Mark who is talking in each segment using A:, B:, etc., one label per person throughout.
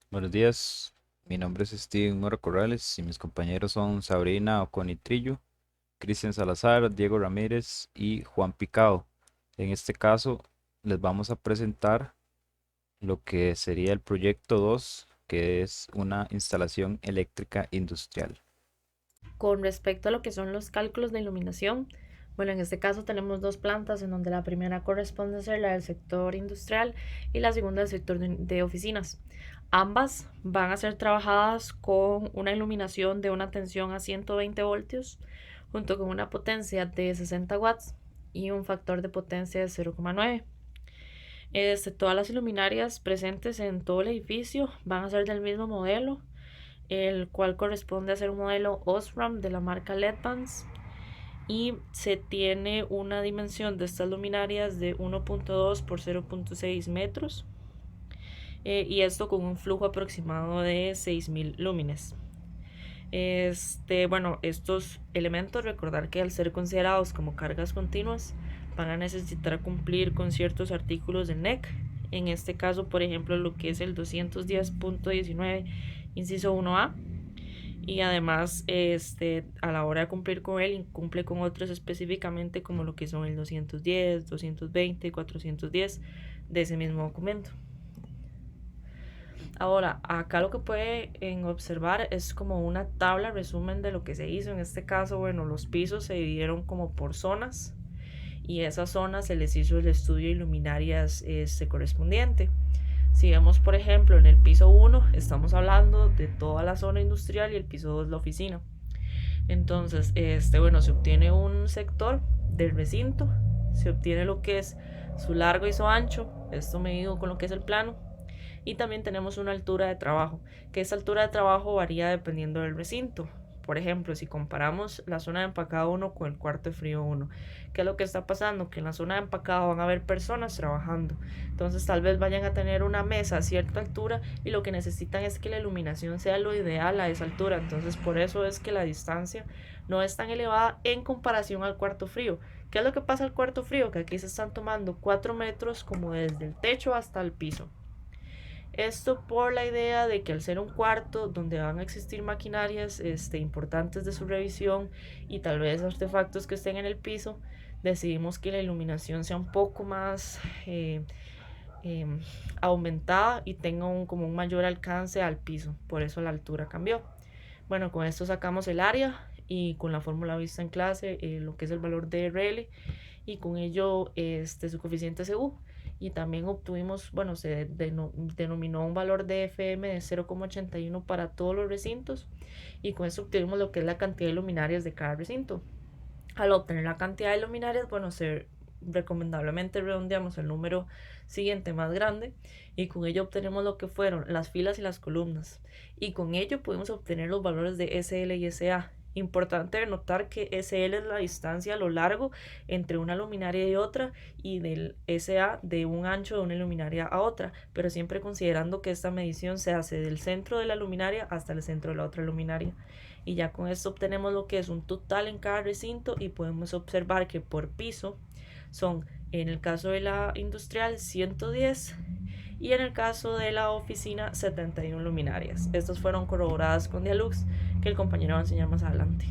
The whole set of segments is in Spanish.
A: Buenos días, mi nombre es Steven Mora Corrales y mis compañeros son Sabrina Oconitrillo, Cristian Salazar, Diego Ramírez y Juan Picado. En este caso les vamos a presentar lo que sería el proyecto 2, que es una instalación eléctrica industrial.
B: Con respecto a lo que son los cálculos de iluminación, bueno, en este caso tenemos dos plantas en donde la primera corresponde a ser la del sector industrial y la segunda del sector de oficinas. Ambas van a ser trabajadas con una iluminación de una tensión a 120 voltios junto con una potencia de 60 watts y un factor de potencia de 0,9. Todas las luminarias presentes en todo el edificio van a ser del mismo modelo, el cual corresponde a ser un modelo Osram de la marca LED-Vans, y se tiene una dimensión de estas luminarias de 1.2 por 0.6 metros, y esto con un flujo aproximado de 6.000 lúmenes. Bueno, estos elementos, recordar que al ser considerados como cargas continuas, van a necesitar cumplir con ciertos artículos del NEC. En este caso, por ejemplo, lo que es el 210.19, inciso 1A. Y además, a la hora de cumplir con él, cumple con otros específicamente como lo que son el 210, 220, 410 de ese mismo documento. Ahora, acá lo que pueden observar es como una tabla resumen de lo que se hizo. En este caso, bueno, los pisos se dividieron como por zonas y a esas zonas se les hizo el estudio de luminarias correspondiente. Si vemos, por ejemplo, en el piso 1, estamos hablando de toda la zona industrial y el piso 2 la oficina. Entonces, bueno, se obtiene un sector del recinto, se obtiene lo que es su largo y su ancho, esto medido con lo que es el plano, y también tenemos una altura de trabajo, que esa altura de trabajo varía dependiendo del recinto. Por ejemplo, si comparamos la zona de empacado 1 con el cuarto de frío 1, ¿qué es lo que está pasando? Que en la zona de empacado van a haber personas trabajando. Entonces tal vez vayan a tener una mesa a cierta altura y lo que necesitan es que la iluminación sea lo ideal a esa altura. Entonces por eso es que la distancia no es tan elevada en comparación al cuarto frío. ¿Qué es lo que pasa al cuarto frío? Que aquí se están tomando 4 metros como desde el techo hasta el piso. Esto por la idea de que al ser un cuarto donde van a existir maquinarias importantes de su revisión y tal vez artefactos que estén en el piso, decidimos que la iluminación sea un poco más eh, aumentada y tenga como un mayor alcance al piso. Por eso la altura cambió. Bueno, con esto sacamos el área y con la fórmula vista en clase, lo que es el valor de RL, y con ello su coeficiente CU, y también obtuvimos, bueno, se denominó un valor de FM de 0,81 para todos los recintos, y con eso obtuvimos lo que es la cantidad de luminarias de cada recinto. Al obtener la cantidad de luminarias, bueno, recomendablemente redondeamos el número siguiente más grande, y con ello obtenemos lo que fueron las filas y las columnas, y con ello pudimos obtener los valores de SL y SA. Importante notar que SL es la distancia a lo largo entre una luminaria y otra, y del SA de un ancho de una luminaria a otra, pero siempre considerando que esta medición se hace del centro de la luminaria hasta el centro de la otra luminaria. Y ya con esto obtenemos lo que es un total en cada recinto, y podemos observar que por piso son, en el caso de la industrial, 110, y en el caso de la oficina, 71 luminarias. Estas fueron corroboradas con Dialux, que el compañero va a enseñar más adelante.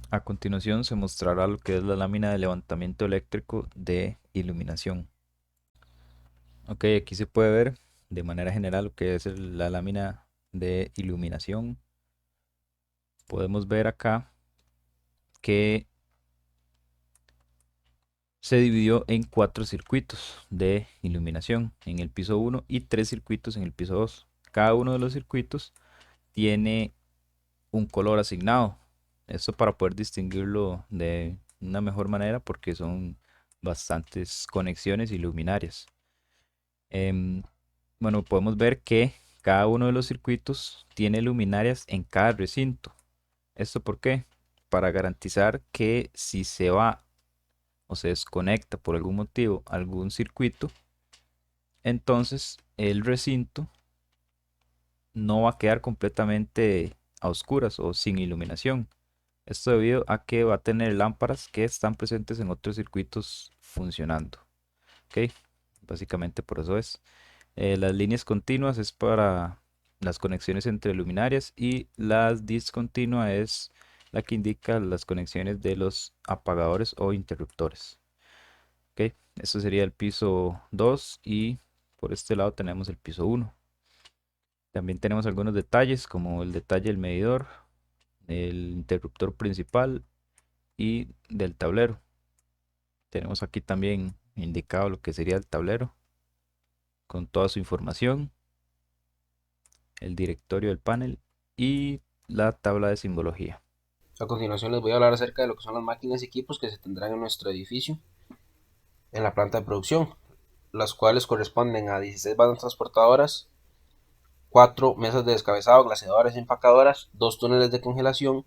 A: A continuación se mostrará lo que es la lámina de levantamiento eléctrico de iluminación. Ok, aquí se puede ver de manera general lo que es la lámina de iluminación. Podemos ver acá que se dividió en 4 circuitos de iluminación en el piso 1 y 3 circuitos en el piso 2. Cada uno de los circuitos tiene un color asignado. Esto para poder distinguirlo de una mejor manera porque son bastantes conexiones y luminarias. Em, bueno, podemos ver que cada uno de los circuitos tiene luminarias en cada recinto. ¿Esto por qué? Para garantizar que si se va o se desconecta por algún motivo algún circuito, entonces el recinto no va a quedar completamente a oscuras o sin iluminación. Esto debido a que va a tener lámparas que están presentes en otros circuitos funcionando. ¿Ok? Básicamente por eso es. Las líneas continuas es para las conexiones entre luminarias, y la discontinua es la que indica las conexiones de los apagadores o interruptores. Ok, esto sería el piso 2 y por este lado tenemos el piso 1. También tenemos algunos detalles como el detalle del medidor, el interruptor principal y del tablero. Tenemos aquí también indicado lo que sería el tablero con toda su información, el directorio del panel y la tabla de simbología.
C: A continuación les voy a hablar acerca de lo que son las máquinas y equipos que se tendrán en nuestro edificio en la planta de producción, las cuales corresponden a 16 bandas transportadoras, 4 mesas de descabezado, glaseadoras y empacadoras, 2 túneles de congelación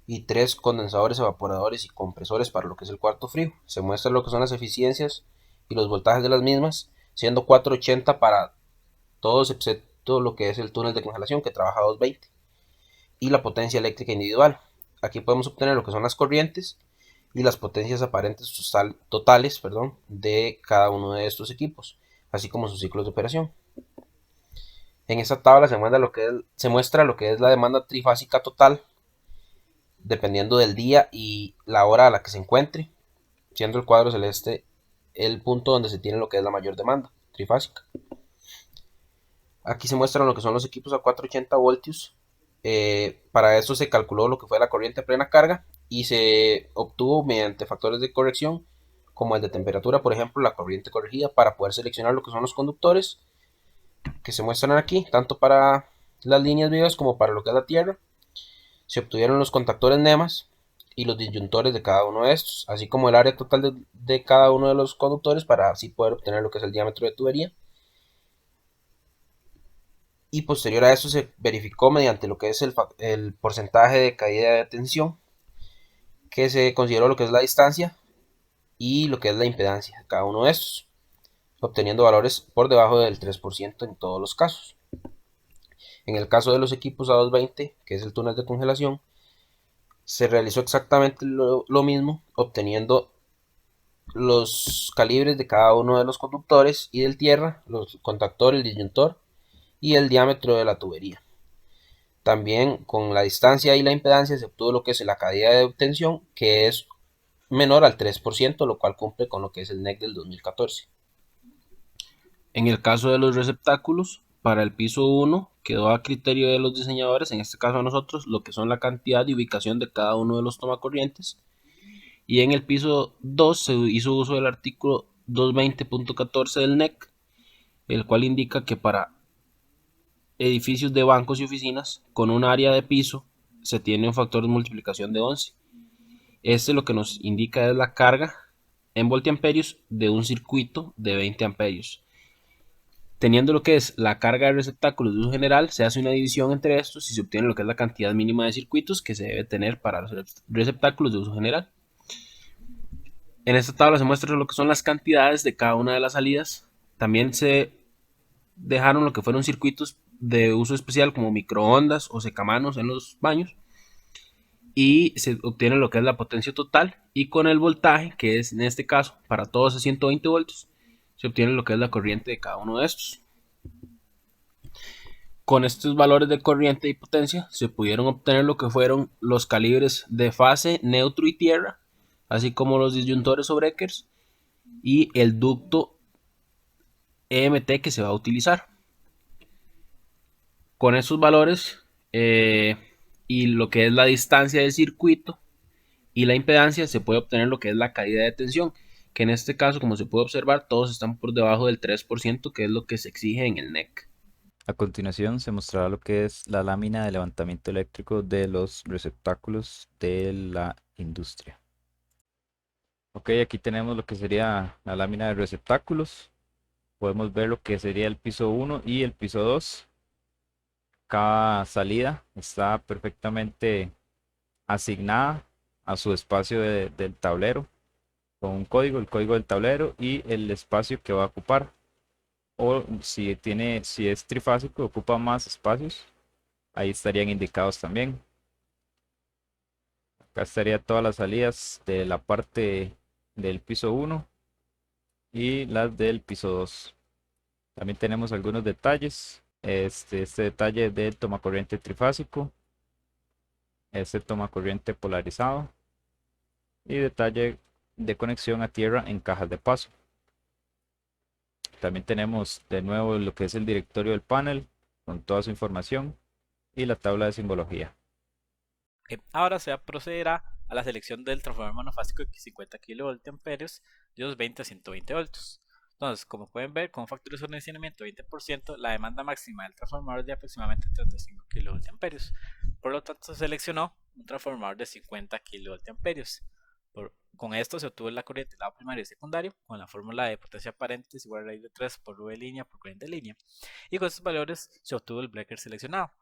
C: y 3 condensadores, evaporadores y compresores para lo que es el cuarto frío. Se muestra lo que son las eficiencias y los voltajes de las mismas, siendo 480 para todos excepto lo que es el túnel de congelación, que trabaja a 220, y la potencia eléctrica individual. Aquí podemos obtener lo que son las corrientes y las potencias aparentes totales de cada uno de estos equipos, así como sus ciclos de operación. En esta tabla se muestra lo que es la demanda trifásica total, dependiendo del día y la hora a la que se encuentre, siendo el cuadro celeste el punto donde se tiene lo que es la mayor demanda trifásica. Aquí se muestran lo que son los equipos a 480 voltios. Para eso se calculó lo que fue la corriente a plena carga y se obtuvo mediante factores de corrección como el de temperatura, por ejemplo, la corriente corregida, para poder seleccionar lo que son los conductores que se muestran aquí, tanto para las líneas vivas como para lo que es la tierra. Se obtuvieron los contactores NEMAS y los disyuntores de cada uno de estos, así como el área total de cada uno de los conductores, para así poder obtener lo que es el diámetro de tubería. Y posterior a eso se verificó mediante lo que es el porcentaje de caída de tensión, que se consideró lo que es la distancia y lo que es la impedancia de cada uno de estos, obteniendo valores por debajo del 3% en todos los casos. En el caso de los equipos a 220, que es el túnel de congelación, se realizó exactamente lo mismo, obteniendo los calibres de cada uno de los conductores y del tierra, los contactores, el disyuntor y el diámetro de la tubería. También con la distancia y la impedancia se obtuvo lo que es la caída de obtención, que es menor al 3%, lo cual cumple con lo que es el NEC del 2014. En el caso de los receptáculos, para el piso 1 quedó a criterio de los diseñadores, en este caso nosotros, lo que son la cantidad y ubicación de cada uno de los tomacorrientes. Y en el piso 2 se hizo uso del artículo 220.14 del NEC, el cual indica que para edificios de bancos y oficinas con un área de piso se tiene un factor de multiplicación de 11. Este lo que nos indica es la carga en voltiamperios de un circuito de 20 amperios. Teniendo lo que es la carga de receptáculos de uso general, se hace una división entre estos y se obtiene lo que es la cantidad mínima de circuitos que se debe tener para los receptáculos de uso general. En esta tabla se muestra lo que son las cantidades de cada una de las salidas. También se dejaron lo que fueron circuitos de uso especial como microondas o secamanos en los baños, y se obtiene lo que es la potencia total, y con el voltaje, que es en este caso para todos a 120 voltios, se obtiene lo que es la corriente de cada uno de estos. Con estos valores de corriente y potencia se pudieron obtener lo que fueron los calibres de fase, neutro y tierra, así como los disyuntores o breakers y el ducto EMT que se va a utilizar. Con esos valores y lo que es la distancia del circuito y la impedancia, se puede obtener lo que es la caída de tensión, que en este caso, como se puede observar, todos están por debajo del 3%, que es lo que se exige en el NEC.
A: A continuación se mostrará lo que es la lámina de levantamiento eléctrico de los receptáculos de la industria. Ok, aquí tenemos lo que sería la lámina de receptáculos. Podemos ver lo que sería el piso 1 y el piso 2. Cada salida está perfectamente asignada a su espacio del tablero, con un código, el código del tablero y el espacio que va a ocupar. O si es trifásico, ocupa más espacios, ahí estarían indicados también. Acá estaría todas las salidas de la parte del piso 1 y las del piso 2. También tenemos algunos detalles este detalle del tomacorriente trifásico, este tomacorriente polarizado y detalle de conexión a tierra en cajas de paso. También tenemos de nuevo lo que es el directorio del panel con toda su información y la tabla de simbología.
D: Ahora se procederá a la selección del transformador monofásico de 50 kVA de 220 a 120 voltios. Entonces, como pueden ver, con un factor de sobredimensionamiento de 20%, la demanda máxima del transformador es de aproximadamente 35 kVA. Por lo tanto, se seleccionó un transformador de 50 kVA. Con esto se obtuvo la corriente del lado primario y secundario con la fórmula de potencia aparente es igual a raíz de 3 por V línea por corriente de línea. Y con estos valores se obtuvo el breaker seleccionado.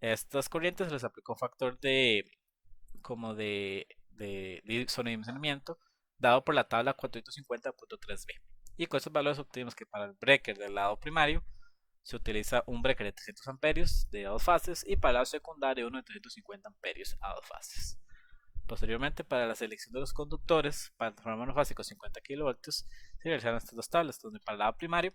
D: Estas corrientes se les aplicó un factor de sobredimensionamiento dado por la tabla 450.3b. Y con estos valores obtuvimos que para el breaker del lado primario se utiliza un breaker de 300 amperios de 2 fases y para el lado secundario uno de 350 amperios a 2 fases. Posteriormente, para la selección de los conductores para el transformador monofásico 50 kV se realizaron estas dos tablas, donde para el lado primario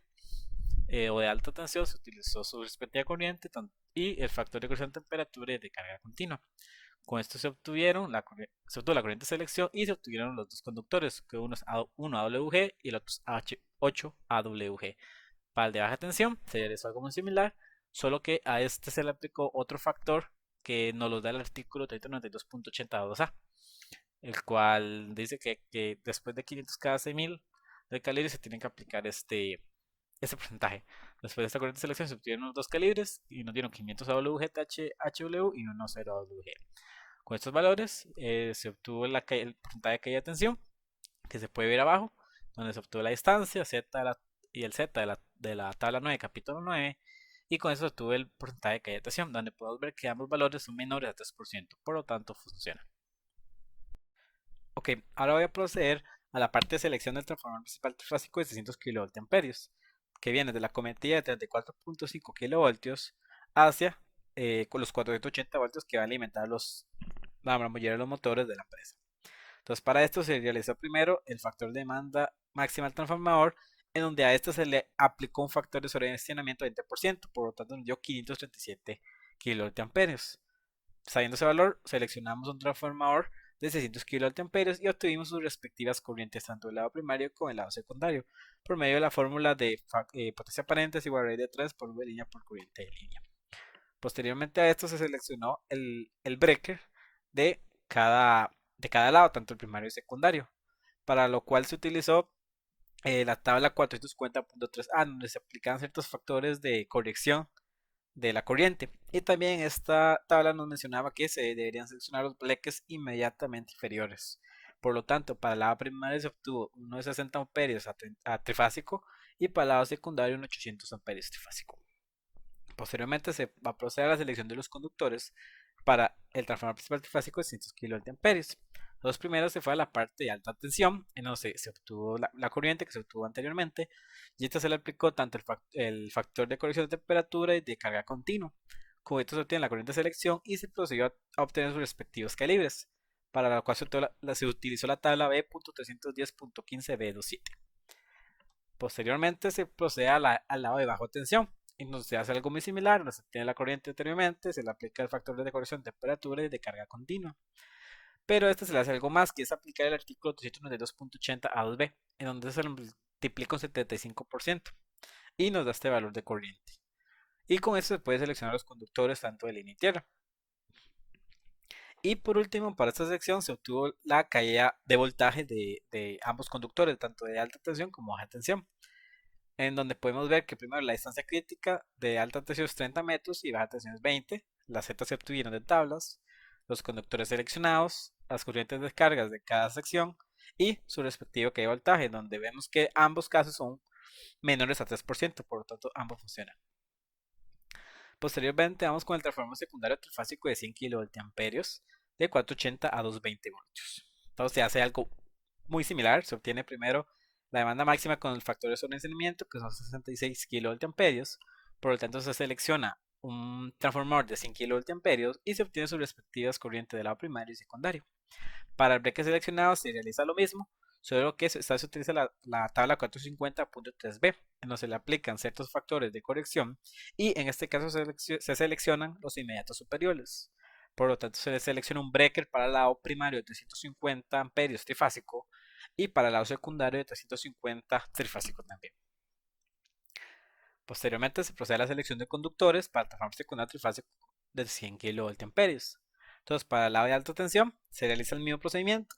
D: o de alta tensión se utilizó su respectiva corriente y el factor de corrección de temperatura y de carga continua. Con esto se obtuvo la corriente de selección y se obtuvieron los dos conductores, que uno es A1AWG y el otro es H8AWG. Para el de baja tensión se realizó algo muy similar, solo que a este se le aplicó otro factor que nos lo da el artículo 392.82a, el cual dice que después de 500 cada 6000 de calibre se tiene que aplicar este porcentaje. Después de esta corriente de selección se obtuvieron los dos calibres y nos dieron 500 AWG HW y 10 AWG. Con estos valores se obtuvo el porcentaje de caída de tensión, que se puede ver abajo, donde se obtuvo la distancia Z y el Z de la tabla 9, capítulo 9, y con eso se obtuvo el porcentaje de caída de tensión, donde podemos ver que ambos valores son menores a 3%, por lo tanto funciona. Ok, ahora voy a proceder a la parte de selección del transformador principal trifásico de 600 kVA, que viene de la cometida de 34.5 kV hacia con los 480 voltios que van a alimentar la mayoría de los motores de la empresa. Entonces, para esto se realizó primero el factor de demanda máxima del transformador, en donde a este se le aplicó un factor de sobredimensionamiento de 20%, por lo tanto nos dio 537 kVA. Sabiendo ese valor, seleccionamos un transformador de 600 kVA y obtuvimos sus respectivas corrientes tanto del lado primario como del lado secundario por medio de la fórmula de potencia aparente es igual a raíz de 3 por V línea por corriente de línea. Posteriormente a esto se seleccionó el breaker de cada lado, tanto el primario y el secundario, para lo cual se utilizó la tabla 450.3a, donde se aplican ciertos factores de corrección de la corriente. Y también esta tabla nos mencionaba que se deberían seleccionar los breakers inmediatamente inferiores. Por lo tanto, para el lado primario se obtuvo uno de 60 amperios a trifásico y para el lado secundario un 800 amperios trifásico. Posteriormente se va a proceder a la selección de los conductores para el transformador principal trifásico de 600 kVA. Los primeros se fue a la parte de alta tensión, en donde se obtuvo la corriente que se obtuvo anteriormente, y esta se le aplicó tanto el factor de corrección de temperatura y de carga continua. Con esto se obtiene la corriente de selección y se procedió a obtener sus respectivos calibres, para lo cual se utilizó la tabla B.310.15B27. Posteriormente se procede al lado de baja tensión, y nos se hace algo muy similar, donde se tiene la corriente anteriormente, se le aplica el factor de corrección de temperatura y de carga continua. Pero a este se le hace algo más, que es aplicar el artículo 292.80 A2B, en donde se lo multiplica un 75% y nos da este valor de corriente. Y con esto se puede seleccionar los conductores tanto de línea y tierra. Y por último, para esta sección se obtuvo la caída de voltaje de ambos conductores, tanto de alta tensión como baja tensión, en donde podemos ver que primero la distancia crítica de alta tensión es 30 metros y baja tensión es 20. Las Z se obtuvieron de tablas, los conductores seleccionados, las corrientes de descargas de cada sección y su respectivo caída de voltaje, donde vemos que ambos casos son menores a 3%, por lo tanto ambos funcionan. Posteriormente vamos con el transformador secundario trifásico de 100 kVA de 480 a 220 voltios. Entonces se hace algo muy similar, se obtiene primero la demanda máxima con el factor de sobredimensionamiento, que son 66 kVA, por lo tanto se selecciona un transformador de 100 kVA y se obtiene sus respectivas corrientes de lado primario y secundario. Para el breaker seleccionado se realiza lo mismo, solo que esta se utiliza la tabla 450.3b, en donde se le aplican ciertos factores de corrección y en este caso se seleccionan los inmediatos superiores. Por lo tanto, se le selecciona un breaker para el lado primario de 350 amperios trifásico y para el lado secundario de 350 trifásico también. Posteriormente se procede a la selección de conductores para el transformador secundario trifásico de 100 kVA. Entonces, para el lado de alta tensión se realiza el mismo procedimiento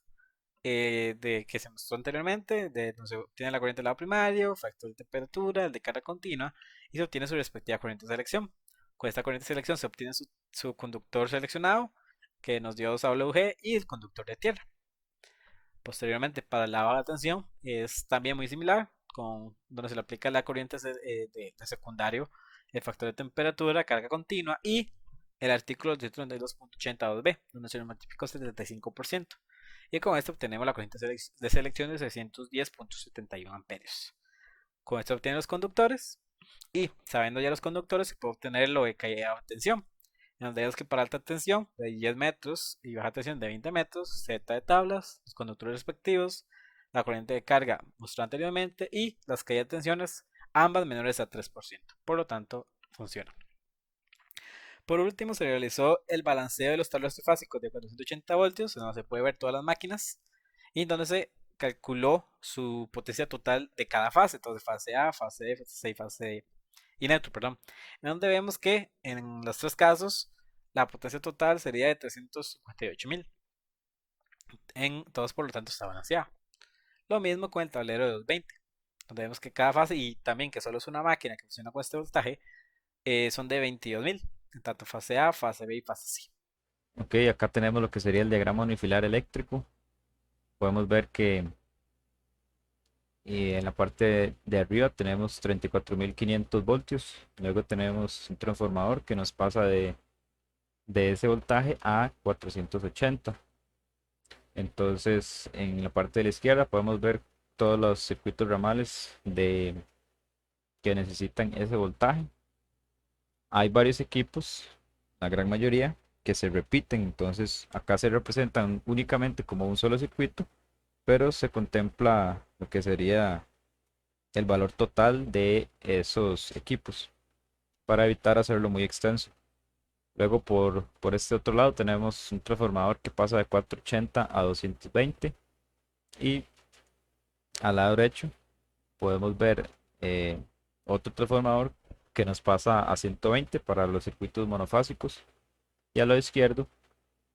D: de que se mostró anteriormente, de donde se obtiene la corriente del lado primario, factor de temperatura, el de carga continua y se obtiene su respectiva corriente de selección. Con esta corriente de selección se obtiene su conductor seleccionado, que nos dio 2WG, y el conductor de tierra. Posteriormente, para la baja tensión es también muy similar, donde se le aplica la corriente de secundario, el factor de temperatura, carga continua y el artículo 232.82b, donde se le multiplica 75%. Y con esto obtenemos la corriente de selección de 610.71 amperios. Con esto obtienen los conductores y sabiendo ya los conductores se puede obtener lo de caída de tensión, en donde vemos que para alta tensión de 10 metros y baja tensión de 20 metros, Z de tablas, los conductores respectivos, la corriente de carga mostrada anteriormente y las caídas de tensiones, ambas menores a 3%, por lo tanto funciona. Por último, se realizó el balanceo de los tableros trifásicos de 480 voltios, en donde se puede ver todas las máquinas y en donde se calculó su potencia total de cada fase, entonces fase A, fase B, fase C y fase y neutro, perdón, en donde vemos que en los tres casos la potencia total sería de 358.000. En todos, por lo tanto, está balanceada. Lo mismo con el tablero de 220, donde vemos que cada fase, y también que solo es una máquina que funciona con este voltaje, son de 22.000, en tanto fase A, fase B y fase C.
A: Ok, acá tenemos lo que sería el diagrama unifilar eléctrico. Podemos ver que en la parte de arriba tenemos 34.500 voltios. Luego tenemos un transformador que nos pasa de ese voltaje a 480. Entonces, en la parte de la izquierda podemos ver todos los circuitos ramales que necesitan ese voltaje. Hay varios equipos, la gran mayoría, que se repiten. Entonces, acá se representan únicamente como un solo circuito, pero se contempla lo que sería el valor total de esos equipos para evitar hacerlo muy extenso. Luego por este otro lado tenemos un transformador que pasa de 480 a 220 y al lado derecho podemos ver otro transformador que nos pasa a 120 para los circuitos monofásicos y a lado izquierdo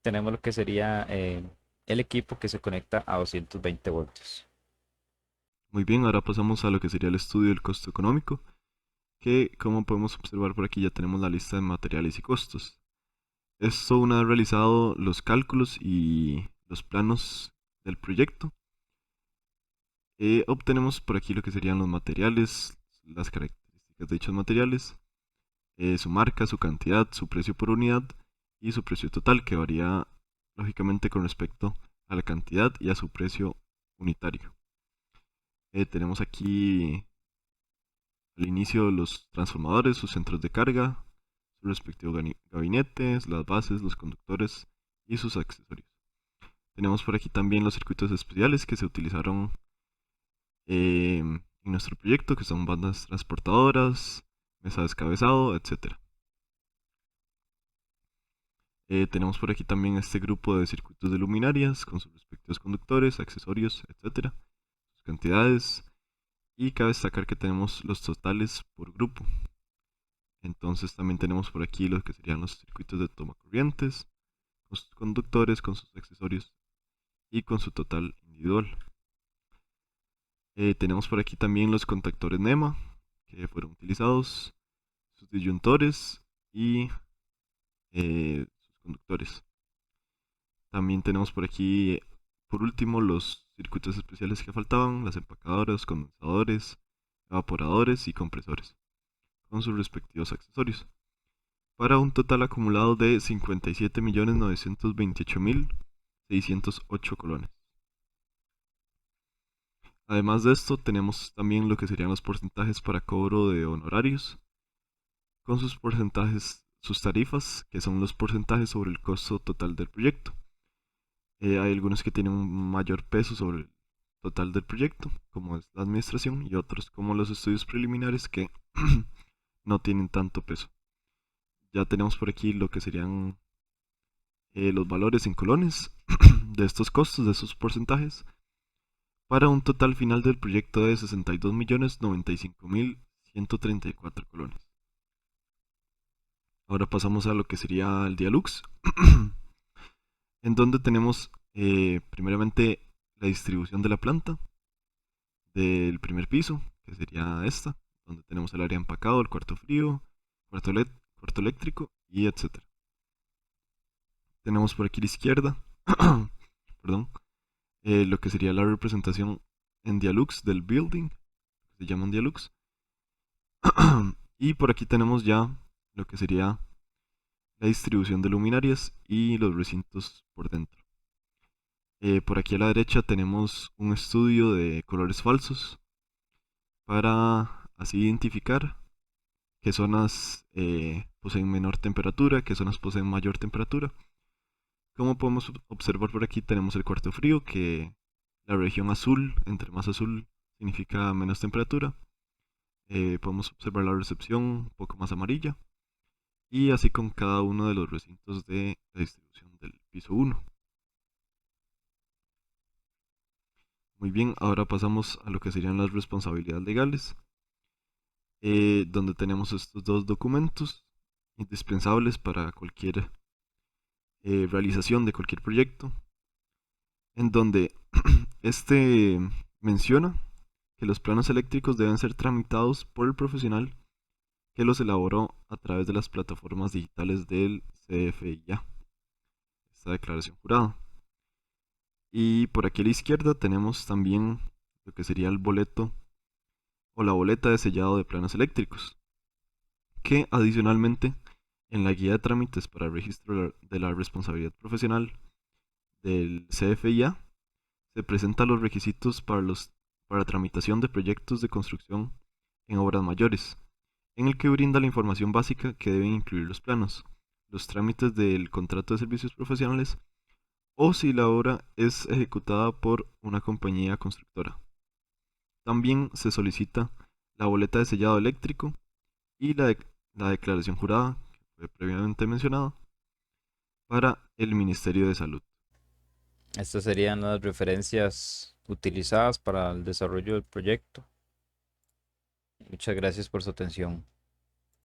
A: tenemos lo que sería el equipo que se conecta a 220 voltios.
E: Muy bien, ahora pasamos a lo que sería el estudio del costo económico, que como podemos observar por aquí ya tenemos la lista de materiales y costos. Esto una vez realizado los cálculos y los planos del proyecto, obtenemos por aquí lo que serían los materiales, las características de dichos materiales, su marca, su cantidad, su precio por unidad y su precio total, que varía lógicamente con respecto a la cantidad y a su precio unitario. Tenemos aquí al inicio los transformadores, sus centros de carga, sus respectivos gabinetes, las bases, los conductores y sus accesorios. Tenemos por aquí también los circuitos especiales que se utilizaron en nuestro proyecto, que son bandas transportadoras, mesa de descabezado, etc. Tenemos por aquí también este grupo de circuitos de luminarias con sus respectivos conductores, accesorios, etc. Sus cantidades. Y cabe destacar que tenemos los totales por grupo. Entonces también tenemos por aquí lo que serían los circuitos de toma corrientes, con sus conductores, con sus accesorios y con su total individual. Tenemos por aquí también los contactores NEMA que fueron utilizados, sus disyuntores y sus conductores. También tenemos por aquí, por último, los circuitos especiales que faltaban, las empacadoras, condensadores, evaporadores y compresores, con sus respectivos accesorios, para un total acumulado de 57.928.608 colones. Además de esto, tenemos también lo que serían los porcentajes para cobro de honorarios, con sus porcentajes, sus tarifas, que son los porcentajes sobre el costo total del proyecto. Hay algunos que tienen un mayor peso sobre total del proyecto, como es la administración, y otros como los estudios preliminares que no tienen tanto peso. Ya tenemos por aquí lo que serían los valores en colones de estos costos, de estos porcentajes, para un total final del proyecto de 62.095.134 colones. Ahora pasamos a lo que sería el Dialux, en donde tenemos primeramente la distribución de la planta del primer piso, que sería esta, donde tenemos el área de empacado, el cuarto frío, cuarto eléctrico y etcétera. Tenemos por aquí a la izquierda, perdón, lo que sería la representación en Dialux del building, se llaman Dialux. Y por aquí tenemos ya lo que sería la distribución de luminarias y los recintos por dentro. Por aquí a la derecha tenemos un estudio de colores falsos para así identificar qué zonas poseen menor temperatura, qué zonas poseen mayor temperatura. Como podemos observar por aquí tenemos el cuarto frío, que la región azul, entre más azul significa menos temperatura. Podemos observar la recepción un poco más amarilla. Y así con cada uno de los recintos de la distribución del piso 1. Muy bien, ahora pasamos a lo que serían las responsabilidades legales, donde tenemos estos dos documentos indispensables para cualquier realización de cualquier proyecto, en donde este menciona que los planos eléctricos deben ser tramitados por el profesional que los elaboró a través de las plataformas digitales del CFIA, esta declaración jurada. Y por aquí a la izquierda tenemos también lo que sería el boleto o la boleta de sellado de planos eléctricos, que adicionalmente en la guía de trámites para el registro de la responsabilidad profesional del CFIA se presentan los requisitos para tramitación de proyectos de construcción en obras mayores, en el que brinda la información básica que deben incluir los planos, los trámites del contrato de servicios profesionales o si la obra es ejecutada por una compañía constructora. También se solicita la boleta de sellado eléctrico y la declaración jurada, que fue previamente mencionada, para el Ministerio de Salud.
A: Estas serían las referencias utilizadas para el desarrollo del proyecto. Muchas gracias por su atención.